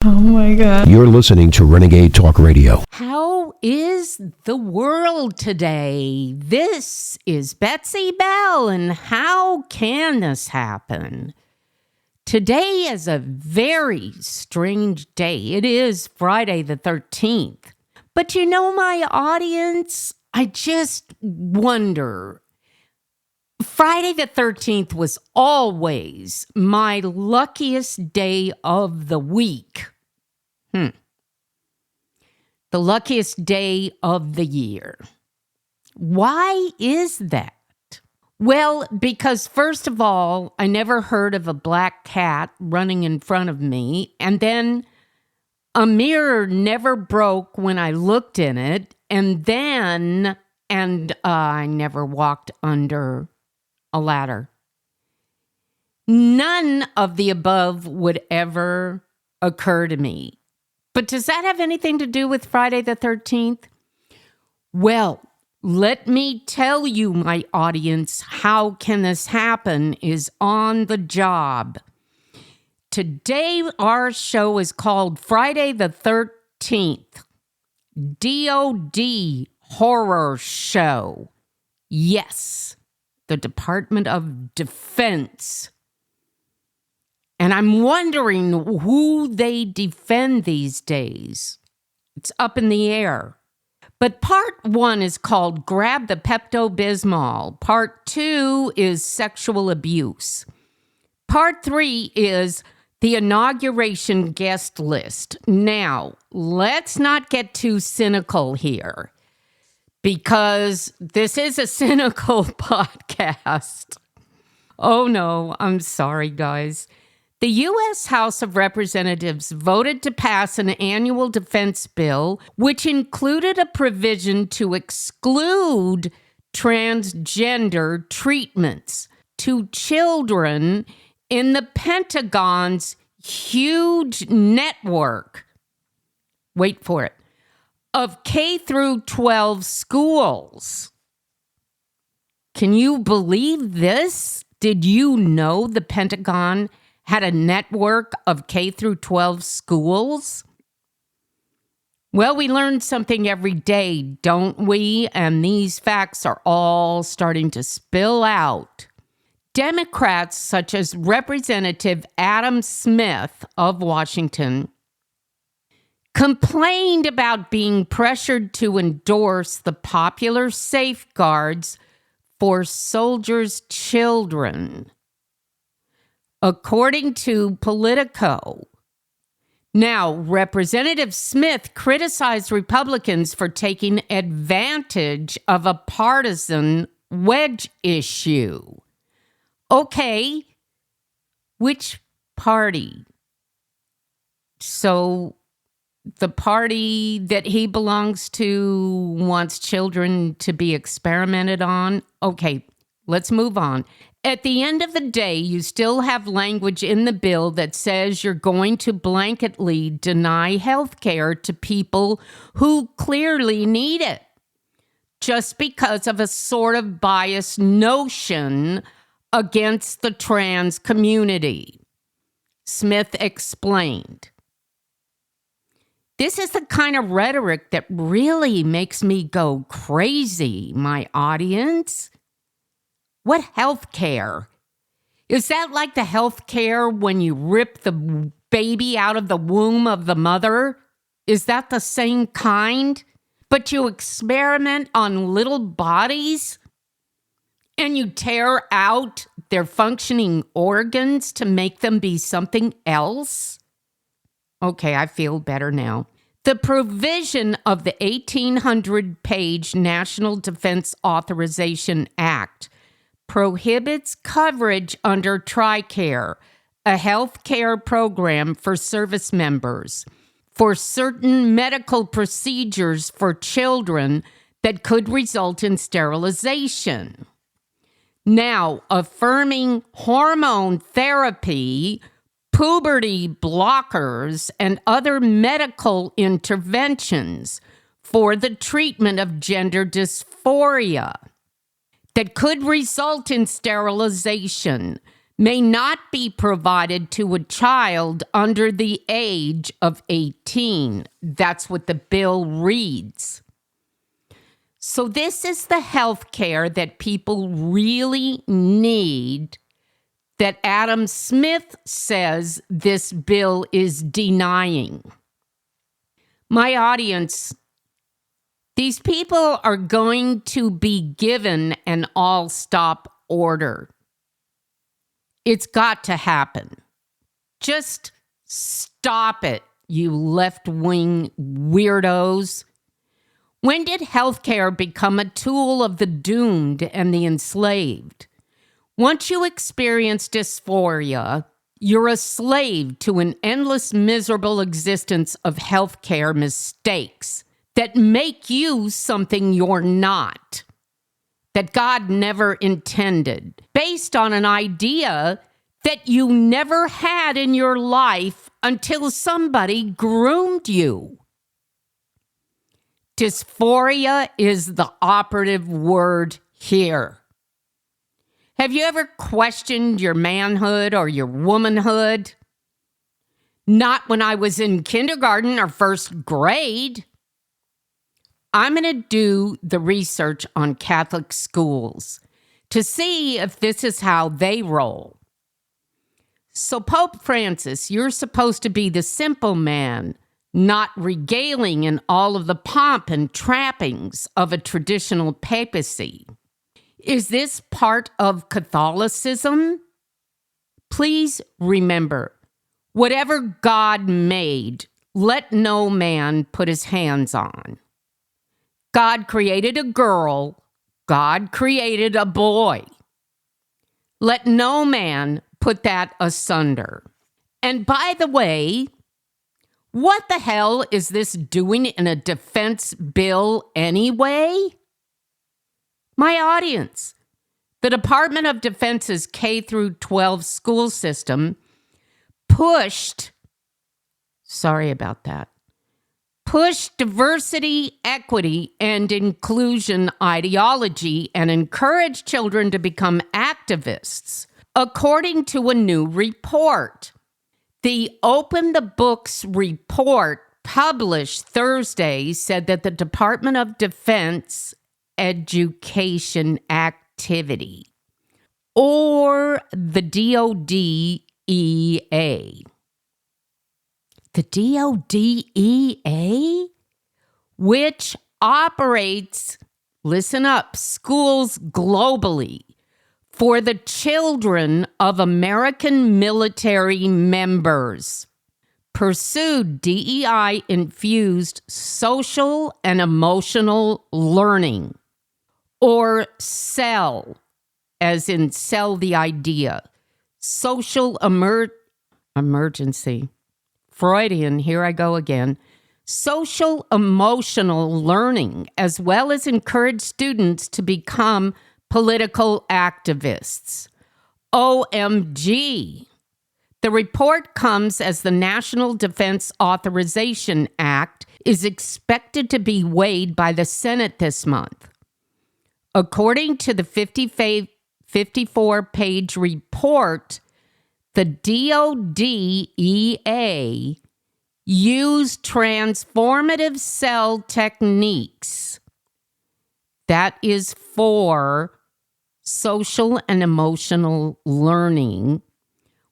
Oh my God. You're listening to Renegade Talk Radio. How is the world today? This is Betsey Bell, and how can this happen? Today is a very strange day. It is Friday the 13th. But you know, my audience, I just wonder. Friday the 13th was always my luckiest day of the week. The luckiest day of the year. Why is that? Well, because first of all, I never heard of a black cat running in front of me, and then a mirror never broke when I looked in it, and I never walked under a ladder. None of the above would ever occur to me. But does that have anything to do with Friday the 13th? Well, let me tell you, my audience, how can this happen is on the job. Today, our show is called Friday the 13th, DOD Horror Show. Yes, the Department of Defense. And I'm wondering who they defend these days. It's up in the air. But part 1 is called Grab the Pepto Bismol. Part 2 is sexual abuse. Part 3 is the inauguration guest list. Now, let's not get too cynical here, because this is a cynical podcast. Oh no, I'm sorry, guys. The U.S. House of Representatives voted to pass an annual defense bill, which included a provision to exclude transgender treatments to children in the Pentagon's huge network, wait for it, of K through 12 schools. Can you believe this? Did you know the Pentagon had a network of K through 12 schools? Well, we learn something every day, don't we? And these facts are all starting to spill out. Democrats such as Representative Adam Smith of Washington complained about being pressured to endorse the popular safeguards for soldiers' children. According to Politico. Now, Representative Smith criticized Republicans for taking advantage of a partisan wedge issue. Okay, which party? So the party that he belongs to wants children to be experimented on? Okay, let's move on. At the end of the day, you still have language in the bill that says you're going to blanketly deny health care to people who clearly need it, just because of a sort of biased notion against the trans community, Smith explained. This is the kind of rhetoric that really makes me go crazy, my audience. What health care? Is that like the health care when you rip the baby out of the womb of the mother? Is that the same kind? But you experiment on little bodies? And you tear out their functioning organs to make them be something else? Okay, I feel better now. The provision of the 1,800-page National Defense Authorization Act prohibits coverage under TRICARE, a health care program for service members, for certain medical procedures for children that could result in sterilization. Now, affirming hormone therapy, puberty blockers, and other medical interventions for the treatment of gender dysphoria that could result in sterilization may not be provided to a child under the age of 18. That's what the bill reads. So this is the health care that people really need that Adam Smith says this bill is denying. My audience, these people are going to be given an all-stop order. It's got to happen. Just stop it, you left-wing weirdos. When did healthcare become a tool of the doomed and the enslaved? Once you experience dysphoria, you're a slave to an endless, miserable existence of healthcare mistakes that make you something you're not, that God never intended, based on an idea that you never had in your life until somebody groomed you. Dysphoria is the operative word here. Have you ever questioned your manhood or your womanhood? Not when I was in kindergarten or first grade. I'm going to do the research on Catholic schools to see if this is how they roll. So Pope Francis, you're supposed to be the simple man, not regaling in all of the pomp and trappings of a traditional papacy. Is this part of Catholicism? Please remember, whatever God made, let no man put his hands on. God created a girl. God created a boy. Let no man put that asunder. And by the way, what the hell is this doing in a defense bill anyway? My audience, the Department of Defense's K through 12 school system pushed diversity, equity, and inclusion ideology and encouraged children to become activists, according to a new report. The Open the Books report published Thursday said that the Department of Defense education activity, or the DOD EA. The DOD EA, which operates, listen up, schools globally for the children of American military members, pursued DEI-infused social and emotional learning, or SEL, as in sell the idea, social emergency. Freudian, here I go again. Social emotional learning, as well as encourage students to become political activists. OMG. The report comes as the National Defense Authorization Act is expected to be weighed by the Senate this month. According to the 54-page report, the DOD EA used transformative cell techniques. That is for social and emotional learning,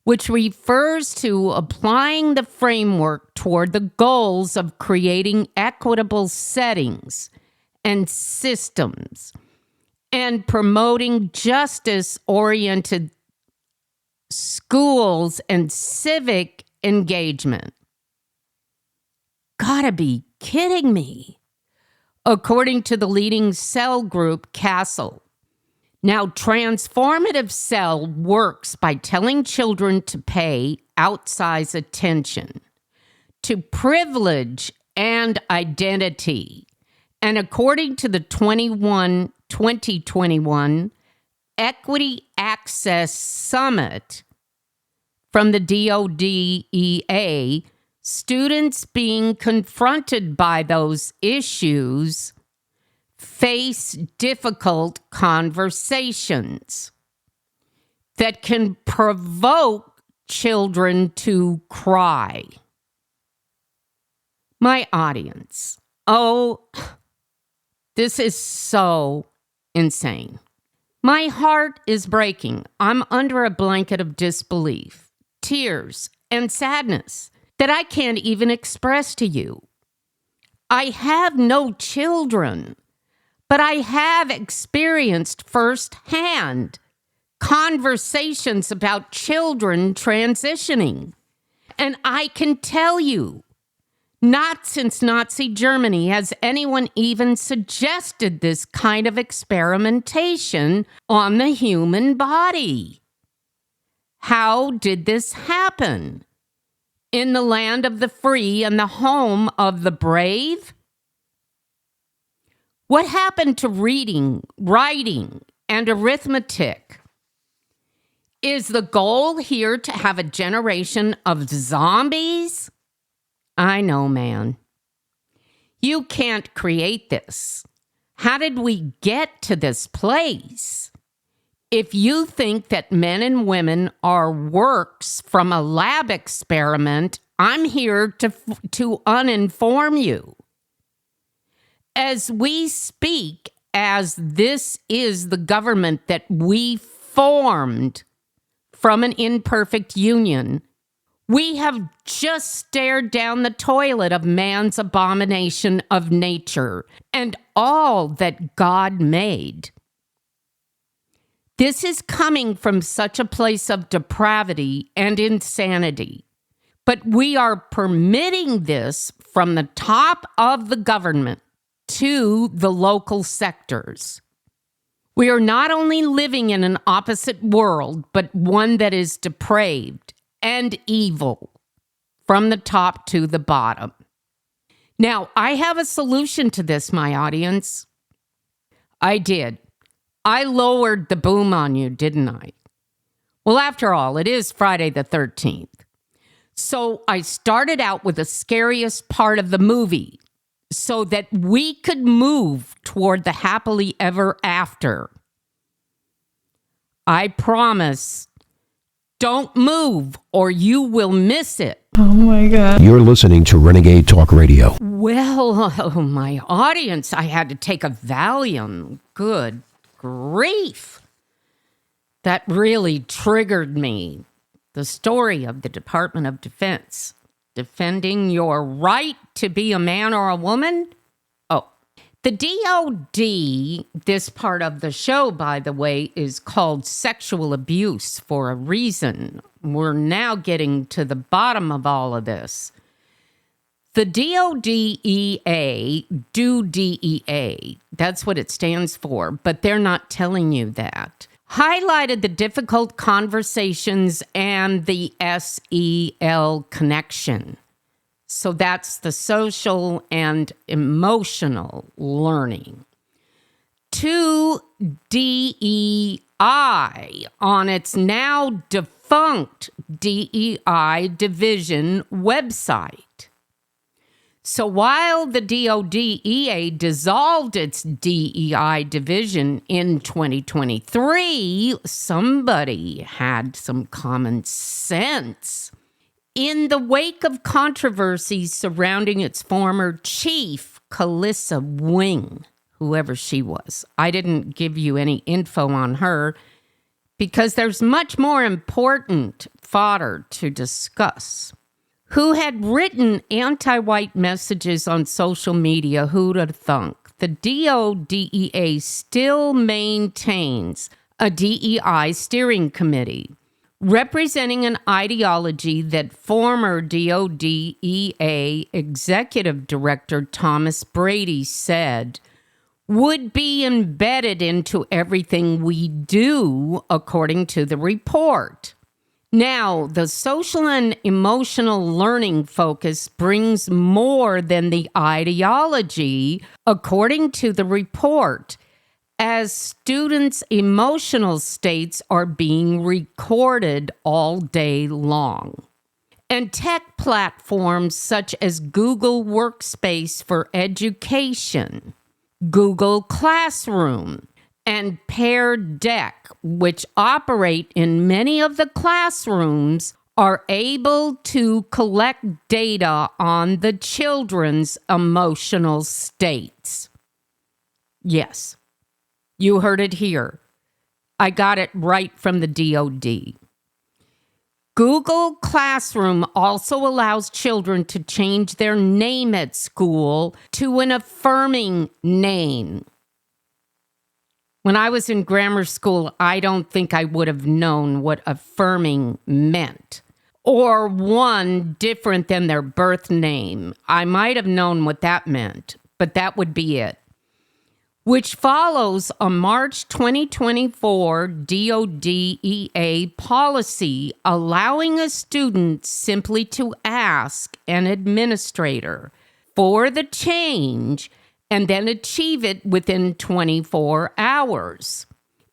which refers to applying the framework toward the goals of creating equitable settings and systems and promoting justice-oriented schools and civic engagement. Gotta be kidding me. According to the leading cell group, CASTLE. Now, transformative cell works by telling children to pay outsized attention to privilege and identity. And according to the 2021 Equity Access Summit from the DOD EA, students being confronted by those issues face difficult conversations. that can provoke children to cry. My audience, this is so insane. My heart is breaking. I'm under a blanket of disbelief, tears, and sadness that I can't even express to you. I have no children, but I have experienced firsthand conversations about children transitioning. And I can tell you, not since Nazi Germany has anyone even suggested this kind of experimentation on the human body. How did this happen? In the land of the free and the home of the brave? What happened to reading, writing, and arithmetic? Is the goal here to have a generation of zombies? I know, man. You can't create this. How did we get to this place? If you think that men and women are works from a lab experiment, I'm here to uninform you. As we speak, as this is the government that we formed from an imperfect union, we have just stared down the toilet of man's abomination of nature and all that God made. This is coming from such a place of depravity and insanity. But we are permitting this from the top of the government to the local sectors. We are not only living in an opposite world, but one that is depraved and evil from the top to the bottom. Now, I have a solution to this, my audience. I did. I lowered the boom on you, didn't I? Well, after all, it is Friday the 13th. So I started out with the scariest part of the movie so that we could move toward the happily ever after. I promise, don't move or you will miss it. Oh my God. You're listening to Renegade Talk Radio. Well, my audience, I had to take a Valium. Good grief. That really triggered me. The story of the Department of Defense defending your right to be a man or a woman. Oh, the DOD, this part of the show, by the way, is called sexual abuse for a reason. We're now getting to the bottom of all of this. The DODEA, do DEA, that's what it stands for, but they're not telling you that. Highlighted the difficult conversations and the SEL connection. So that's the social and emotional learning. To DEI on its now defunct DEI division website. So while the DODEA dissolved its DEI division in 2023, somebody had some common sense. In the wake of controversies surrounding its former chief, Calissa Wing, whoever she was, I didn't give you any info on her because there's much more important fodder to discuss. Who had written anti-white messages on social media, who'd have thunk? The DODEA still maintains a DEI steering committee representing an ideology that former DODEA Executive Director Thomas Brady said would be embedded into everything we do, according to the report. Now, the social and emotional learning focus brings more than the ideology, according to the report, as students' emotional states are being recorded all day long. And tech platforms such as Google Workspace for Education, Google Classroom, and Pear Deck, which operate in many of the classrooms, are able to collect data on the children's emotional states. Yes, you heard it here. I got it right from the DOD. Google Classroom also allows children to change their name at school to an affirming name. When I was in grammar school, I don't think I would have known what affirming meant, or one different than their birth name. I might have known what that meant, but that would be it. Which follows a March 2024 DODEA policy allowing a student simply to ask an administrator for the change and then achieve it within 24 hours.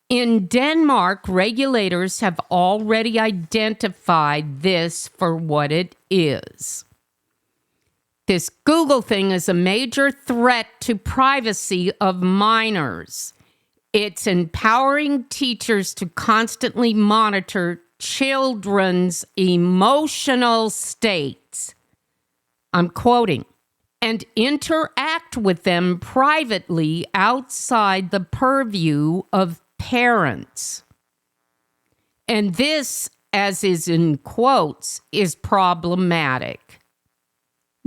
In Denmark, regulators have already identified this for what it is. This Google thing is a major threat to privacy of minors. It's empowering teachers to constantly monitor children's emotional states. I'm quoting, and interact with them privately outside the purview of parents. And this, as is in quotes, is problematic.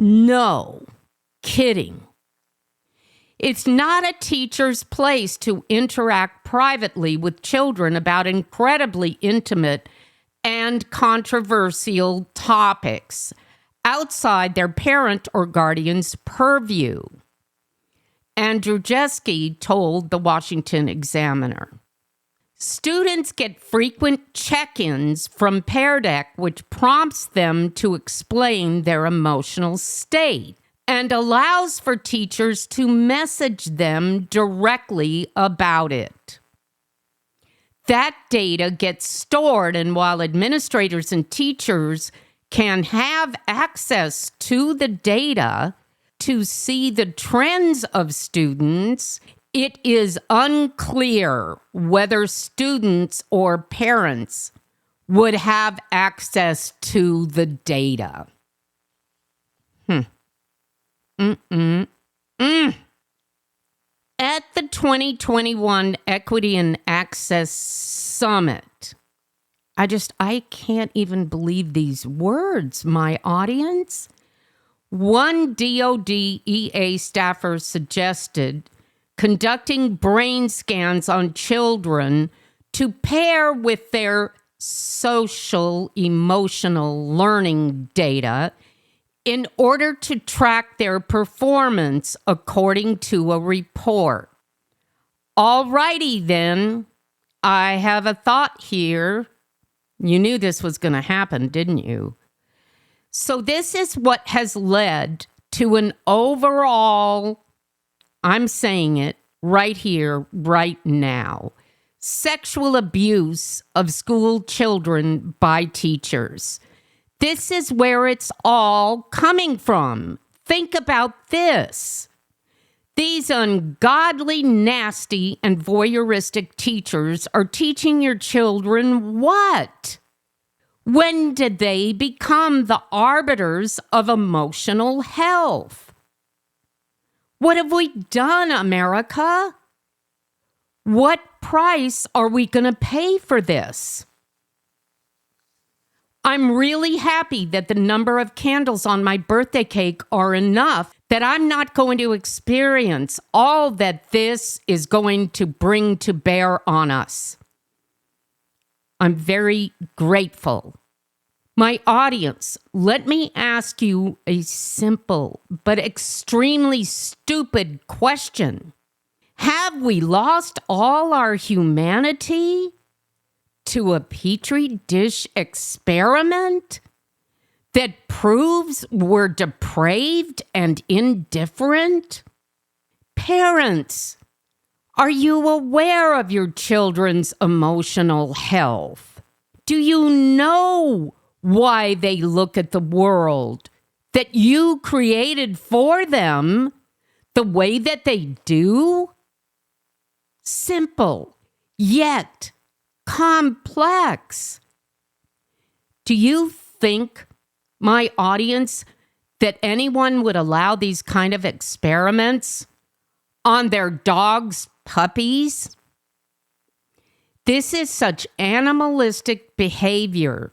No kidding. It's not a teacher's place to interact privately with children about incredibly intimate and controversial topics outside their parent or guardian's purview. Andrew Jeske told the Washington Examiner. Students get frequent check-ins from Pear Deck, which prompts them to explain their emotional state and allows for teachers to message them directly about it. That data gets stored, and while administrators and teachers can have access to the data to see the trends of students, it is unclear whether students or parents would have access to the data. At the 2021 Equity and Access Summit, I can't even believe these words, my audience. One DODEA staffer suggested conducting brain scans on children to pair with their social emotional learning data in order to track their performance according to a report. Alrighty then, I have a thought here. You knew this was going to happen, didn't you? So this is what has led to an overall, I'm saying it right here, right now, sexual abuse of school children by teachers. This is where it's all coming from. Think about this. These ungodly, nasty, and voyeuristic teachers are teaching your children what? When did they become the arbiters of emotional health? What have we done, America? What price are we going to pay for this? I'm really happy that the number of candles on my birthday cake are enough that I'm not going to experience all that this is going to bring to bear on us. I'm very grateful. My audience, let me ask you a simple but extremely stupid question. Have we lost all our humanity to a petri dish experiment that proves we're depraved and indifferent? Parents, are you aware of your children's emotional health? Do you know why they look at the world that you created for them the way that they do? simple, yet complex. Do you think, my audience, that anyone would allow these kind of experiments on their dogs' puppies? This is such animalistic behavior,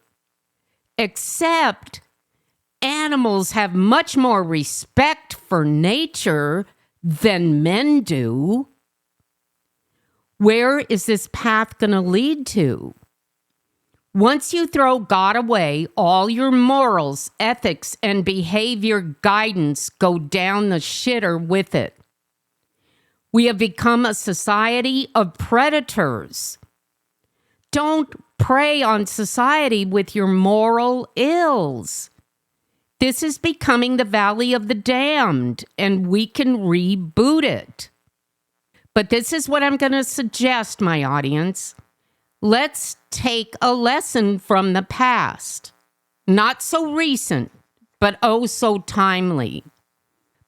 except animals have much more respect for nature than men do. Where is this path going to lead to? Once you throw God away, all your morals, ethics, and behavior guidance go down the shitter with it. We have become a society of predators. Don't prey on society with your moral ills. This is becoming the valley of the damned, and we can reboot it. But this is what I'm going to suggest, my audience. Let's take a lesson from the past. Not so recent, but oh so timely.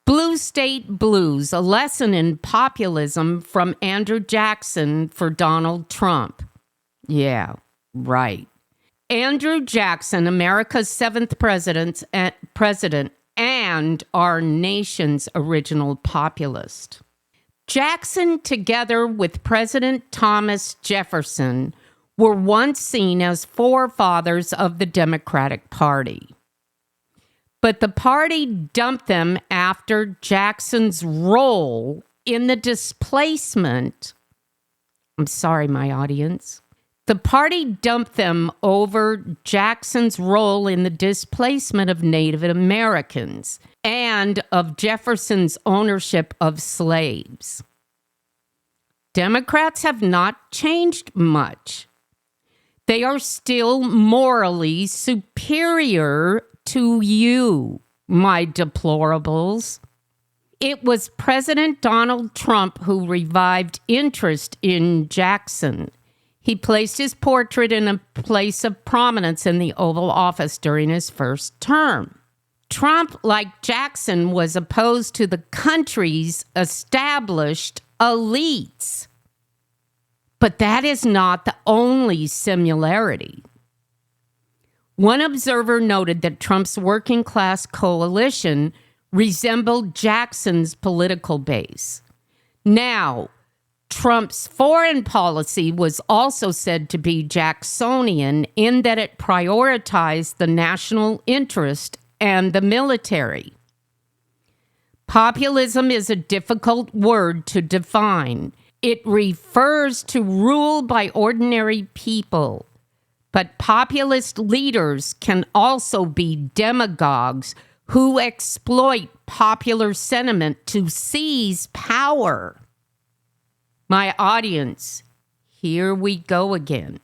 Blue State Blues, a lesson in populism from Andrew Jackson for Donald Trump. Yeah, right. Andrew Jackson, America's 7th president and our nation's original populist. Jackson, together with President Thomas Jefferson, were once seen as forefathers of the Democratic Party. But the party dumped them after Jackson's role in the displacement. I'm sorry, my audience. The party dumped them over Jackson's role in the displacement of Native Americans and of Jefferson's ownership of slaves. Democrats have not changed much. They are still morally superior to you, my deplorables. It was President Donald Trump who revived interest in Jackson. He placed his portrait in a place of prominence in the Oval Office during his first term. Trump, like Jackson, was opposed to the country's established elites. But that is not the only similarity. One observer noted that Trump's working class coalition resembled Jackson's political base. Now, Trump's foreign policy was also said to be Jacksonian in that it prioritized the national interest and the military. Populism is a difficult word to define. It refers to rule by ordinary people, but populist leaders can also be demagogues who exploit popular sentiment to seize power. My audience, here we go again.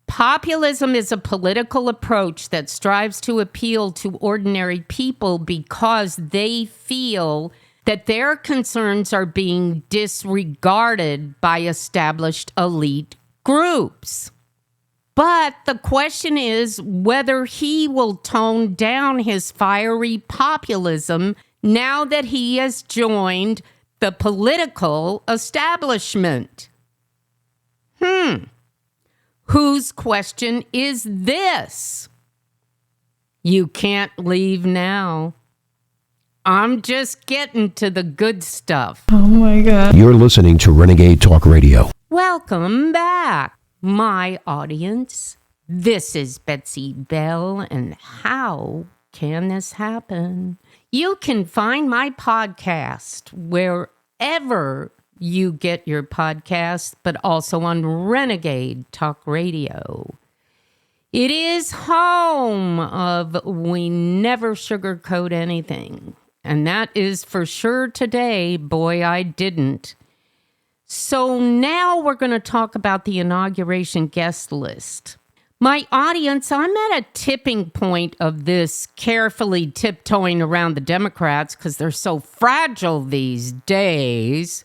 Populism is a political approach that strives to appeal to ordinary people because they feel that their concerns are being disregarded by established elite groups. But the question is whether he will tone down his fiery populism now that he has joined the political establishment. Whose question is this? You can't leave now. I'm just getting to the good stuff. Oh my God. You're listening to Renegade Talk Radio. Welcome back, my audience. This is Betsey Bell, and how can this happen? You can find my podcast wherever you get your podcast, but also on Renegade Talk Radio. It is home of We Never Sugarcoat Anything. And that is for sure today. Boy, I didn't. So now we're going to talk about the inauguration guest list. My audience, I'm at a tipping point of this carefully tiptoeing around the Democrats because they're so fragile these days.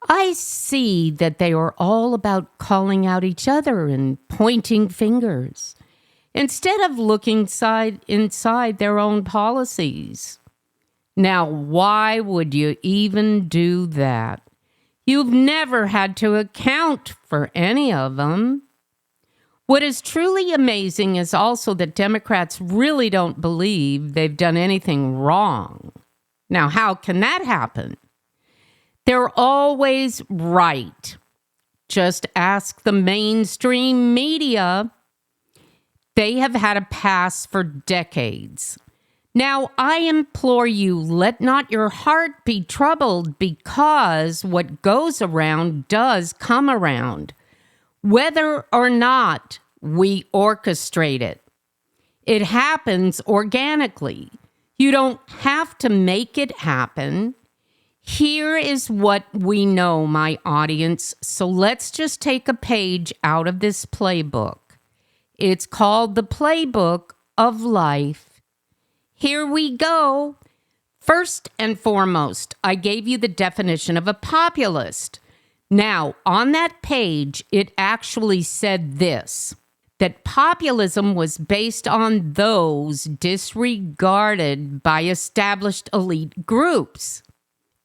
I see that they are all about calling out each other and pointing fingers instead of looking inside their own policies. Now, why would you even do that? You've never had to account for any of them. What is truly amazing is also that Democrats really don't believe they've done anything wrong. Now, how can that happen? They're always right. Just ask the mainstream media. They have had a pass for decades. Now, I implore you, let not your heart be troubled, because what goes around does come around, whether or not we orchestrate it. It happens organically. You don't have to make it happen. Here is what we know, my audience. So let's just take a page out of this playbook. It's called the Playbook of Life. Here we go. First and foremost, I gave you the definition of a populist. Now, on that page, it actually said this, that populism was based on those disregarded by established elite groups.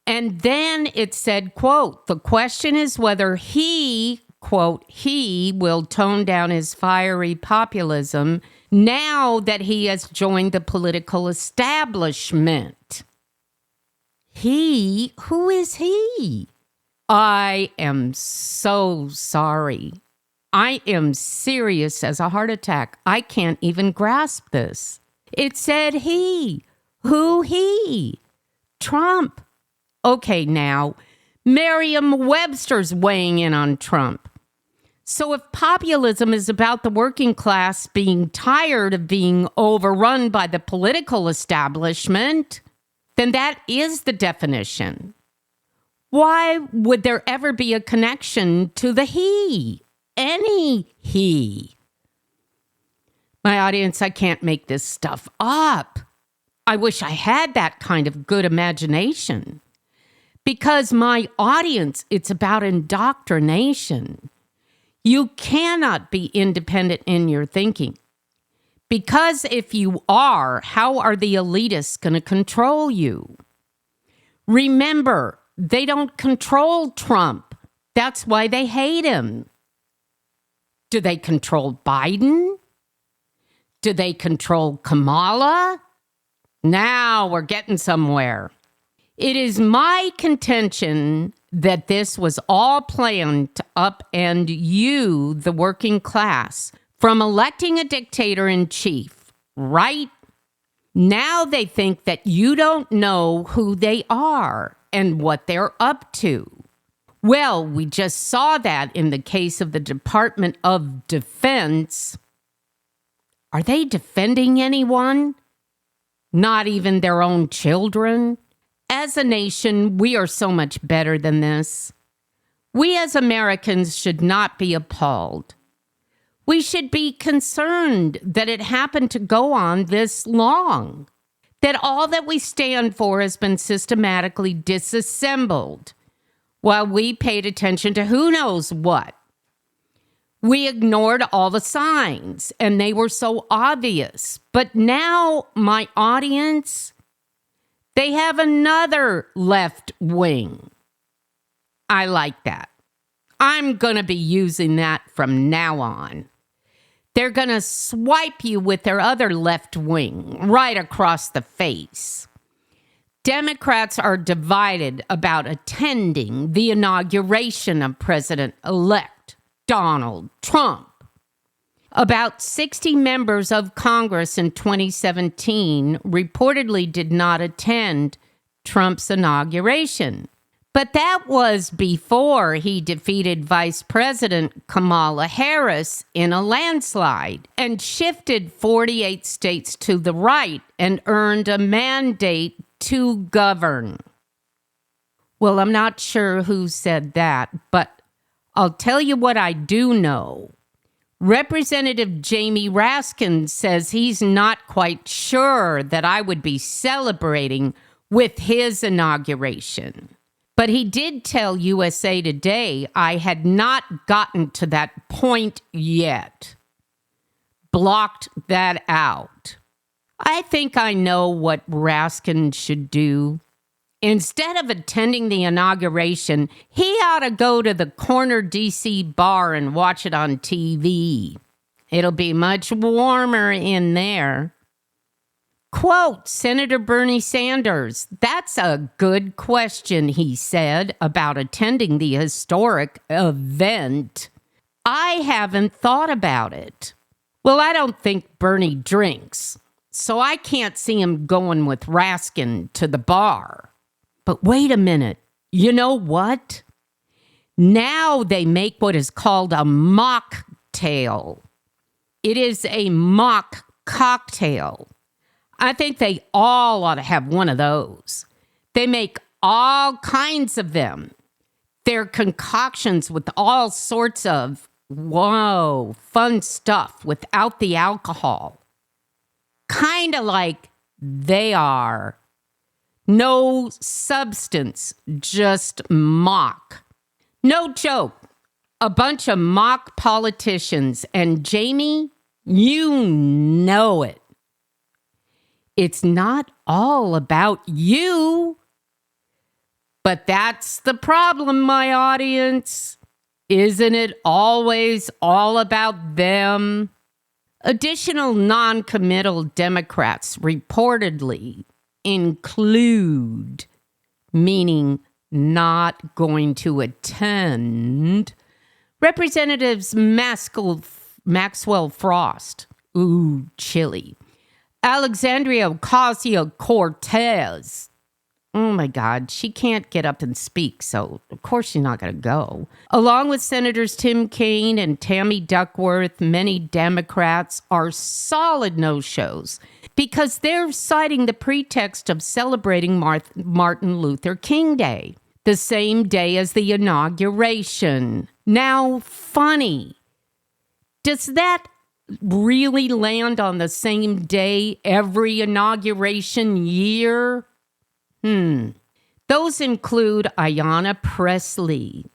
And then it said, quote, the question is whether he, quote, he will tone down his fiery populism now that he has joined the political establishment. He? Who is he? I am so sorry. I am serious as a heart attack. I can't even grasp this. It said he. Who he? Trump. Okay, now, Merriam-Webster's weighing in on Trump. So if populism is about the working class being tired of being overrun by the political establishment, then that is the definition. Why would there ever be a connection to the he? Any he? My audience, I can't make this stuff up. I wish I had that kind of good imagination. Because my audience, it's about indoctrination. You cannot be independent in your thinking. Because if you are, how are the elitists going to control you? Remember, they don't control Trump. That's why they hate him. Do they control Biden? Do they control Kamala? Now we're getting somewhere. It is my contention that this was all planned to upend you, the working class, from electing a dictator-in-chief, right? Now they think that you don't know who they are and what they're up to. Well, we just saw that in the case of the Department of Defense. Are they defending anyone? Not even their own children? As a nation, we are so much better than this. We as Americans should not be appalled. We should be concerned that it happened to go on this long, that all that we stand for has been systematically disassembled while we paid attention to who knows what. We ignored all the signs, and they were so obvious. But now, my audience, they have another left wing. I like that. I'm going to be using that from now on. They're going to swipe you with their other left wing right across the face. Democrats are divided about attending the inauguration of President-elect Donald Trump. About 60 members of Congress in 2017 reportedly did not attend Trump's inauguration. But that was before he defeated Vice President Kamala Harris in a landslide and shifted 48 states to the right and earned a mandate to govern. Well, I'm not sure who said that, but I'll tell you what I do know. Representative Jamie Raskin says he's not quite sure that I would be celebrating with his inauguration. But he did tell USA Today I had not gotten to that point yet. Blocked that out. I think I know what Raskin should do. Instead of attending the inauguration, he ought to go to the corner D.C. bar and watch it on TV. It'll be much warmer in there. Quote, Senator Bernie Sanders, that's a good question, he said, about attending the historic event. I haven't thought about it. Well, I don't think Bernie drinks, so I can't see him going with Raskin to the bar. But wait a minute, you know what? Now they make what is called a mocktail. It is a mock cocktail. I think they all ought to have one of those. They make all kinds of them. They're concoctions with all sorts of, fun stuff without the alcohol. Kind of like they are. No substance, just mock. No joke. A bunch of mock politicians. And Jamie, you know it. It's not all about you. But that's the problem, my audience. Isn't it always all about them? Additional non-committal Democrats reportedly include, meaning not going to attend, Representatives Maxwell Frost, ooh, chilly, Alexandria Ocasio-Cortez, oh my God, she can't get up and speak, so of course she's not going to go. Along with Senators Tim Kaine and Tammy Duckworth, many Democrats are solid no-shows because they're citing the pretext of celebrating Martin Luther King Day, the same day as the inauguration. Now, funny, does that really land on the same day every inauguration year? Those include Ayanna Pressley.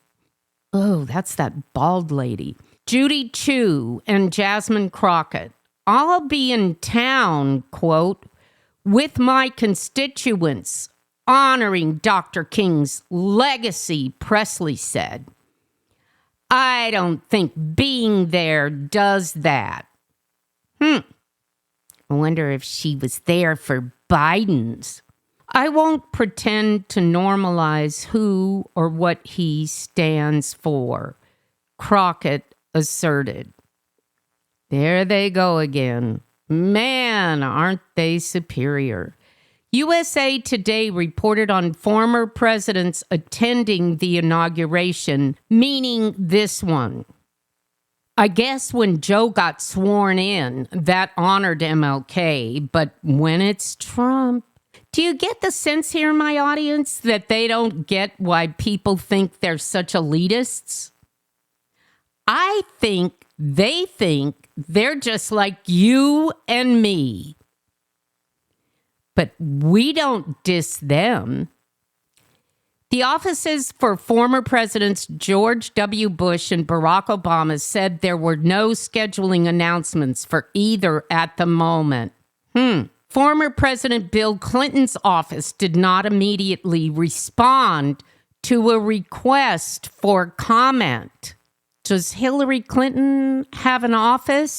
Oh, that's that bald lady. Judy Chu and Jasmine Crockett. I'll be in town, quote, with my constituents, honoring Dr. King's legacy, Pressley said. I don't think being there does that. I wonder if she was there for Biden's. I won't pretend to normalize who or what he stands for, Crockett asserted. There they go again. Man, aren't they superior? USA Today reported on former presidents attending the inauguration, meaning this one. I guess when Joe got sworn in, that honored MLK, but when it's Trump, do you get the sense here, my audience, that they don't get why people think they're such elitists? I think they're just like you and me. But we don't diss them. The offices for former presidents George W. Bush and Barack Obama said there were no scheduling announcements for either at the moment. Former President Bill Clinton's office did not immediately respond to a request for comment. Does Hillary Clinton have an office?